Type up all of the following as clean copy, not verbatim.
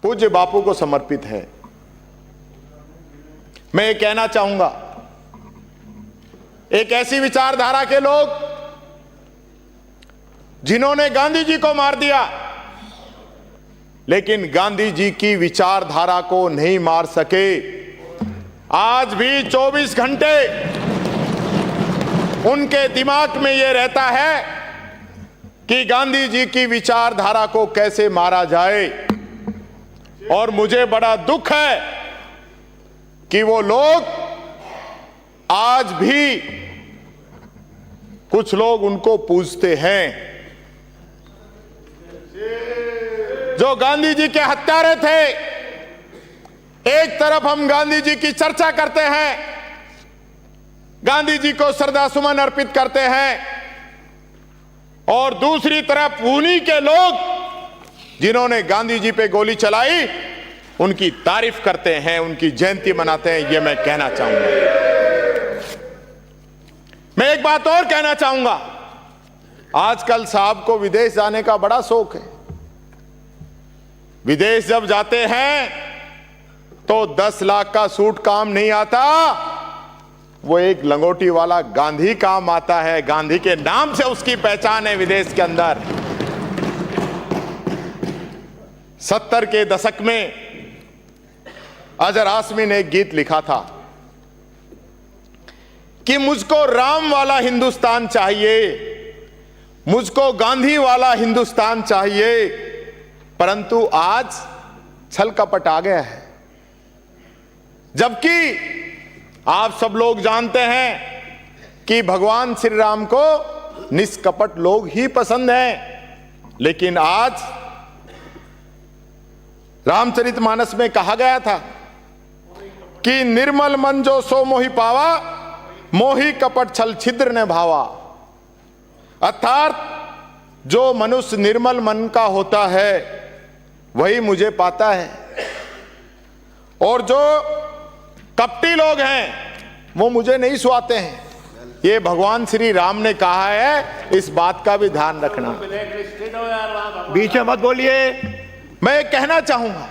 पूज्य बापू को समर्पित है। मैं ये कहना चाहूंगा, एक ऐसी विचारधारा के लोग जिन्होंने गांधी जी को मार दिया, लेकिन गांधी जी की विचारधारा को नहीं मार सके, आज भी 24 घंटे उनके दिमाग में यह रहता है कि गांधी जी की विचारधारा को कैसे मारा जाए। और मुझे बड़ा दुख है कि वो लोग आज भी कुछ लोग उनको पूजते हैं। जो गांधी जी के हत्यारे थे, एक तरफ हम गांधी जी की चर्चा करते हैं, गांधी जी को श्रद्धासुमन अर्पित करते हैं, और दूसरी तरफ उन्हीं के लोग जिन्होंने गांधी जी पे गोली चलाई उनकी तारीफ करते हैं, उनकी जयंती मनाते हैं। यह मैं कहना चाहूंगा। मैं एक बात और कहना चाहूंगा, आजकल साहब को विदेश जाने का बड़ा शौक है। विदेश जब जाते हैं तो 10 लाख का सूट काम नहीं आता, वो एक लंगोटी वाला गांधी काम आता है। गांधी के नाम से उसकी पहचान है विदेश के अंदर। 70 के दशक में अजहर हाशमी ने एक गीत लिखा था कि मुझको राम वाला हिंदुस्तान चाहिए, मुझको गांधी वाला हिंदुस्तान चाहिए, परंतु आज छल कपट आ गया है। जबकि आप सब लोग जानते हैं कि भगवान श्री राम को निष्कपट लोग ही पसंद हैं, लेकिन आज रामचरितमानस में कहा गया था कि निर्मल मन जो सो मोहि पावा, मोहि कपट छल छिद्र ने भावा। अर्थात जो मनुष्य निर्मल मन का होता है वही मुझे पाता है, और जो कपटी लोग हैं वो मुझे नहीं सुहाते हैं। ये भगवान श्री राम ने कहा है, इस बात का भी ध्यान रखना। बीच में मत बोलिए। मैं कहना चाहूंगा,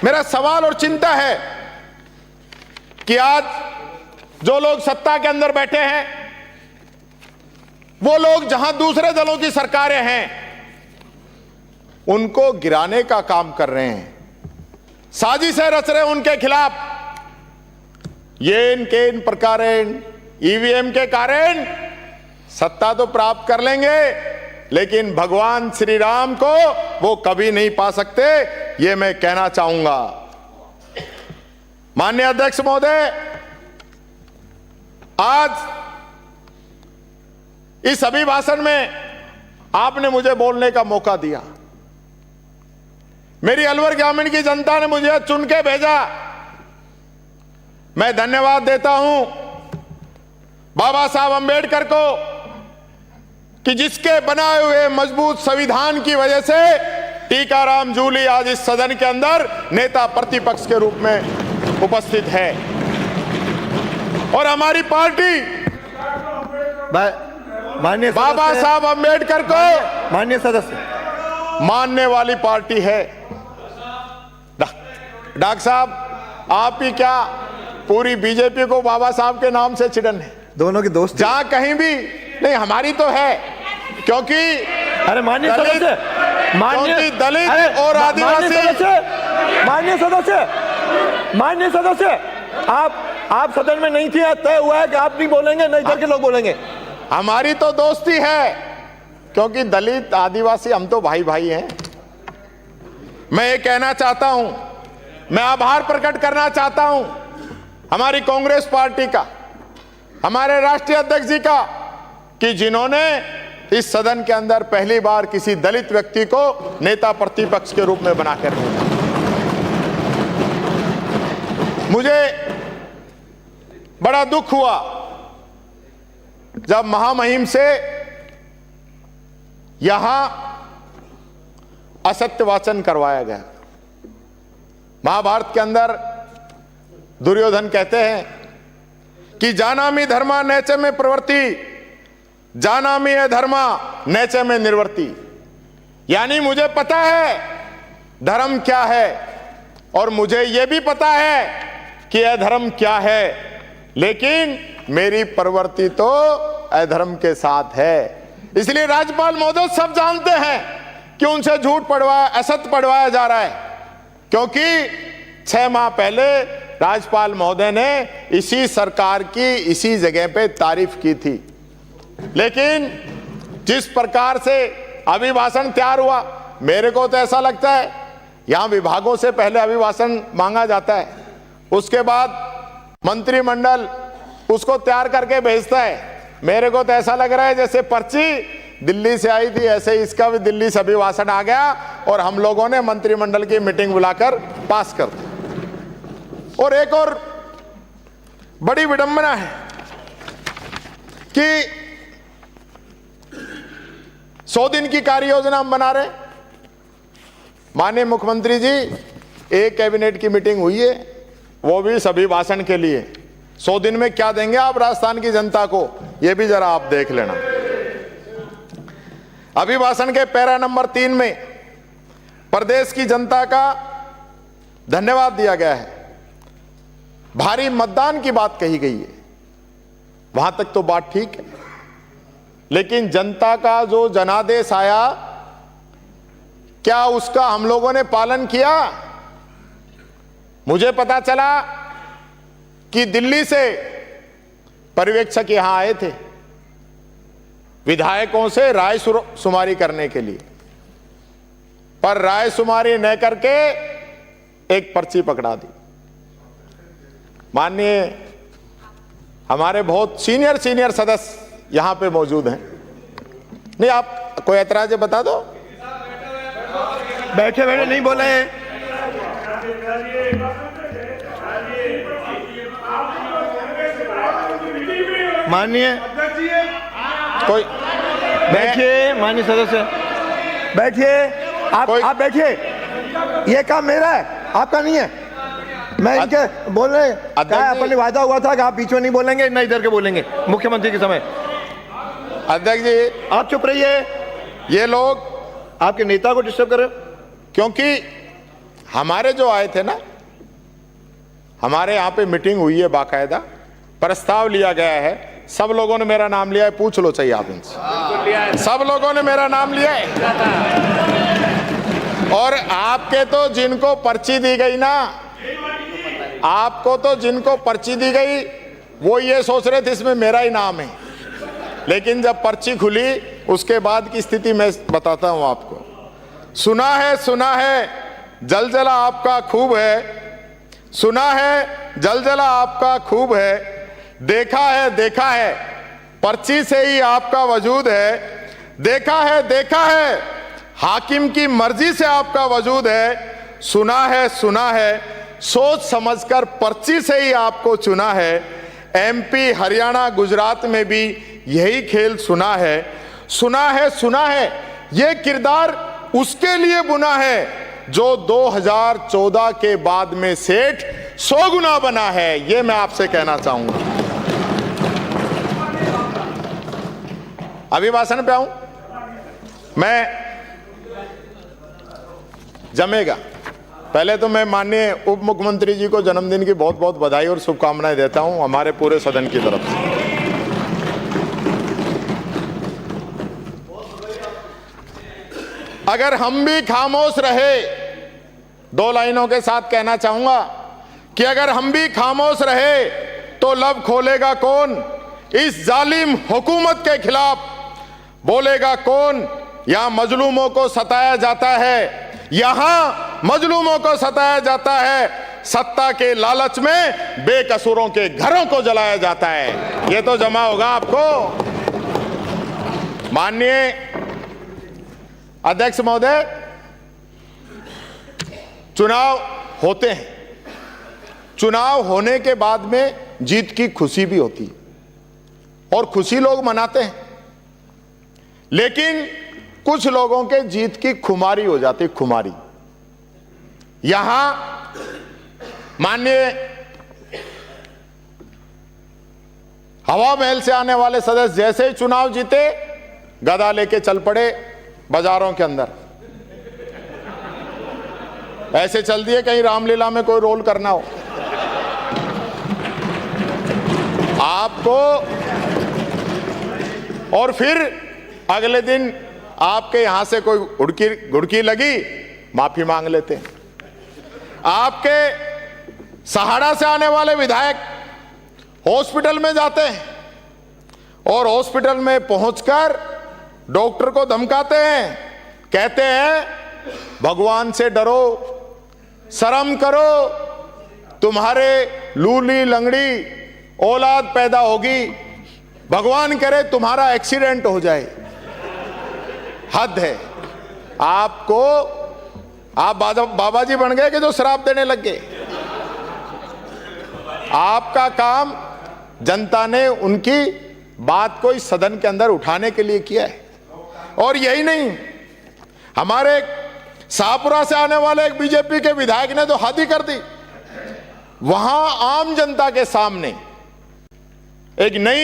मेरा सवाल और चिंता है कि आज जो लोग सत्ता के अंदर बैठे हैं, वो लोग जहां दूसरे दलों की सरकारें हैं उनको गिराने का काम कर रहे हैं, साजिशें रच रहे हैं उनके खिलाफ। ये इनके इन प्रकार ईवीएम के कारण सत्ता तो प्राप्त कर लेंगे, लेकिन भगवान श्री राम को वो कभी नहीं पा सकते। ये मैं कहना चाहूंगा। माननीय अध्यक्ष महोदय, आज इस अभिभाषण में आपने मुझे बोलने का मौका दिया। मेरी अलवर ग्रामीण की जनता ने मुझे चुन के भेजा। मैं धन्यवाद देता हूं बाबा साहब अंबेडकर को कि जिसके बनाए हुए मजबूत संविधान की वजह से टीकाराम जूली आज इस सदन के अंदर नेता प्रतिपक्ष के रूप में उपस्थित है। और हमारी पार्टी माननीय बाबा साहब अंबेडकर को माननीय सदस्य मानने वाली पार्टी है। डॉक्टर साहब, आप ही क्या, पूरी बीजेपी को बाबा साहब के नाम से चिढ़न है। दोनों की दोस्ती जहां कहीं भी नहीं, हमारी तो है, क्योंकि अरे माननीय सदस्य, क्योंकि दलित और आदिवासी। माननीय सदस्य, आप सदन में नहीं थे, तय हुआ है कि आप नहीं बोलेंगे, नहीं इधर के लोग बोलेंगे। हमारी तो दोस्ती है, क्योंकि दलित आदिवासी हम तो भाई भाई हैं। मैं ये कहना चाहता हूं, मैं आभार प्रकट करना चाहता हूं हमारी कांग्रेस पार्टी का, हमारे राष्ट्रीय अध्यक्ष जी का, कि जिन्होंने इस सदन के अंदर पहली बार किसी दलित व्यक्ति को नेता प्रतिपक्ष के रूप में बनाकर रखा। मुझे बड़ा दुख हुआ जब महामहिम से यहां असत्य वाचन करवाया गया। महाभारत के अंदर दुर्योधन कहते हैं कि जानामि धर्मा नैच में प्रवृत्ति, जानामि धर्मा नैच में निर्वृत्ति। यानी मुझे पता है धर्म क्या है, और मुझे यह भी पता है कि अधर्म क्या है, लेकिन मेरी प्रवृत्ति तो अधर्म के साथ है। इसलिए राज्यपाल महोदय सब जानते हैं कि उनसे झूठ पढ़वाया, असत्य पढ़वाया जा रहा है, क्योंकि 6 माह पहले राज्यपाल महोदय ने इसी सरकार की इसी जगह पे तारीफ की थी। लेकिन जिस प्रकार से अभिभाषण तैयार हुआ, मेरे को तो ऐसा लगता है यहां विभागों से पहले अभिभाषण मांगा जाता है, उसके बाद मंत्रिमंडल उसको तैयार करके भेजता है। मेरे को तो ऐसा लग रहा है जैसे पर्ची दिल्ली से आई थी, ऐसे ही इसका भी दिल्ली से अभिभाषण आ गया और हम लोगों ने मंत्रिमंडल की मीटिंग बुलाकर पास कर दी। और एक और बड़ी विडंबना है कि 100 दिन की कार्य योजना हम बना रहे। माननीय मुख्यमंत्री जी, एक कैबिनेट की मीटिंग हुई है, वो भी सभी भाषण के लिए। 100 दिन में क्या देंगे आप राजस्थान की जनता को, यह भी जरा आप देख लेना। अभिभाषण के पैरा नंबर 3 में प्रदेश की जनता का धन्यवाद दिया गया है, भारी मतदान की बात कही गई है, वहां तक तो बात ठीक है, लेकिन जनता का जो जनादेश आया, क्या उसका हम लोगों ने पालन किया? मुझे पता चला कि दिल्ली से पर्यवेक्षक यहां आए थे विधायकों से राय शुमारी करने के लिए, पर राय शुमारी न करके एक पर्ची पकड़ा दी। माननीय हमारे बहुत सीनियर सदस्य यहां पे मौजूद हैं। नहीं, आप कोई ऐतराज है बता दो। बैठे बैठे नहीं बोले हैं। माननीय कोई बैठिए, माननीय सदस्य बैठिए। आप बैठिए, ये काम मेरा है, आपका नहीं है। मैं इनके बोल रहे अपने वायदा हुआ था कि आप बीच में नहीं बोलेंगे, न इधर के बोलेंगे मुख्यमंत्री के समय। अध्यक्ष जी आप चुप रहिए। ये लोग आपके नेता को डिस्टर्ब कर रहे हो। क्योंकि हमारे जो आए थे ना, हमारे यहां पे मीटिंग हुई है, बाकायदा प्रस्ताव लिया गया है, सब लोगों ने मेरा नाम लिया है, पूछ लो चाहिए आप इनसे, सब लोगों ने मेरा नाम लिया है। और आपके तो जिनको पर्ची दी गई ना, आपको तो जिनको पर्ची दी गई वो ये सोच रहे थे इसमें मेरा ही नाम है, लेकिन जब पर्ची खुली उसके बाद की स्थिति मैं बताता हूं आपको। सुना है जलजला आपका खूब है, सुना है जलजला आपका खूब है, देखा है पर्ची से ही आपका वजूद है, देखा है हाकिम की मर्जी से आपका वजूद है, सुना है सोच समझकर पर्ची से ही आपको चुना है, एमपी हरियाणा गुजरात में भी यही खेल सुना है ये किरदार उसके लिए बुना है जो 2014 के बाद में सेठ 100 गुना बना है, ये मैं आपसे कहना चाहूंगा। अभिभाषण पे आऊं मैं, जमेगा। पहले तो मैं माननीय उप मुख्यमंत्री जी को जन्मदिन की बहुत बहुत बधाई और शुभकामनाएं देता हूं हमारे पूरे सदन की तरफ से। अगर हम भी खामोश रहे, 2 लाइनों के साथ कहना चाहूंगा कि अगर हम भी खामोश रहे तो लब खोलेगा कौन, इस जालिम हुकूमत के खिलाफ बोलेगा कौन। यहां मजलूमों को सताया जाता है, यहां मजलूमों को सताया जाता है, सत्ता के लालच में बेकसूरों के घरों को जलाया जाता है। यह तो जमा होगा आपको। माननीय अध्यक्ष महोदय, चुनाव होते हैं, चुनाव होने के बाद में जीत की खुशी भी होती है और खुशी लोग मनाते हैं, लेकिन कुछ लोगों के जीत की खुमारी हो जाती, खुमारी। यहां माननीय हवा महल से आने वाले सदस्य जैसे ही चुनाव जीते, गदा लेके चल पड़े बाजारों के अंदर। ऐसे चल दिए कहीं रामलीला में कोई रोल करना हो। आपको और फिर अगले दिन आपके यहां से कोई गुड़की लगी, माफी मांग लेते हैं। आपके सहारा से आने वाले विधायक हॉस्पिटल में जाते हैं और हॉस्पिटल में पहुंचकर डॉक्टर को धमकाते हैं, कहते हैं भगवान से डरो, शर्म करो, तुम्हारे लूली लंगड़ी औलाद पैदा होगी, भगवान करे तुम्हारा एक्सीडेंट हो जाए। हद है। आपको आप बाबा जी बन गए कि जो शराब देने लग गए। आपका काम जनता ने उनकी बात को इस सदन के अंदर उठाने के लिए किया है। और यही नहीं, हमारे शाहपुरा से आने वाले एक बीजेपी के विधायक ने तो हद ही कर दी। वहां आम जनता के सामने एक नई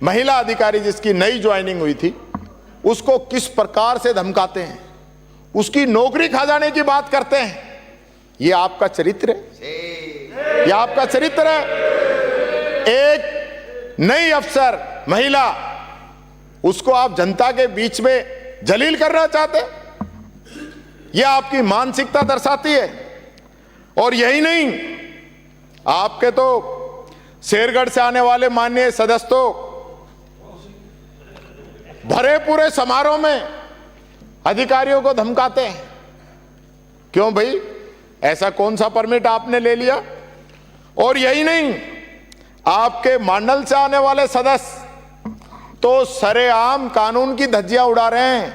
महिला अधिकारी जिसकी नई ज्वाइनिंग हुई थी, उसको किस प्रकार से धमकाते हैं, उसकी नौकरी खा जाने की बात करते हैं। ये आपका चरित्र है, ये आपका चरित्र है। एक नई अफसर महिला, उसको आप जनता के बीच में जलील करना चाहते हैं। यह आपकी मानसिकता दर्शाती है। और यही नहीं, आपके तो शेरगढ़ से आने वाले माननीय सदस्य तो भरे पूरे समारोह में अधिकारियों को धमकाते हैं। क्यों भाई, ऐसा कौन सा परमिट आपने ले लिया? और यही नहीं, आपके मंडल से आने वाले सदस्य तो सरेआम कानून की धज्जियां उड़ा रहे हैं,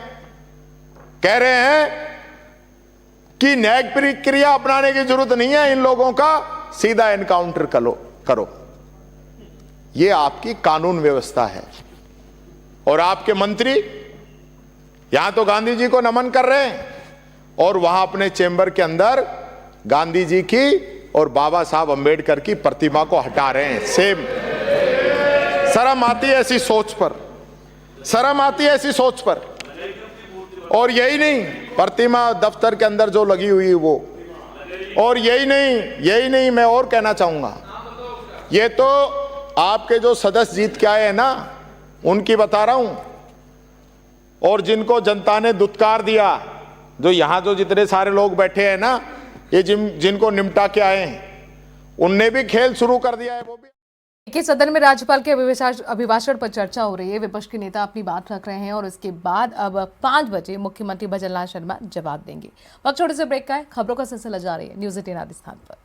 कह रहे हैं कि न्यायिक प्रक्रिया अपनाने की जरूरत नहीं है, इन लोगों का सीधा एनकाउंटर करो। ये आपकी कानून व्यवस्था है। और आपके मंत्री यहां तो गांधी जी को नमन कर रहे हैं और वहां अपने चेंबर के अंदर गांधी जी की और बाबा साहब अंबेडकर की प्रतिमा को हटा रहे हैं। सेम। शर्म आती है ऐसी सोच पर, शर्म आती है ऐसी सोच पर। और यही नहीं, प्रतिमा दफ्तर के अंदर जो लगी हुई वो, और यही नहीं मैं और कहना चाहूंगा, ये तो आपके जो सदस्य जीत के आए हैं ना, उनकी बता रहा हूं। और जिनको जनता ने दुत्कार दिया, जो यहां जो जितने सारे लोग बैठे हैं ना, ये जिनको निपटा के आए हैं, उनने भी खेल शुरू कर दिया है। वो भी देखिए, सदन में राज्यपाल के अभिभाषण पर चर्चा हो रही है। विपक्ष के नेता अपनी बात रख रहे हैं और इसके बाद अब 5 बजे मुख्यमंत्री भजनलाल शर्मा जवाब देंगे। वक्त छोटे से ब्रेक का है। खबरों का सिलसिला जारी है न्यूज़ 18 राजस्थान पर।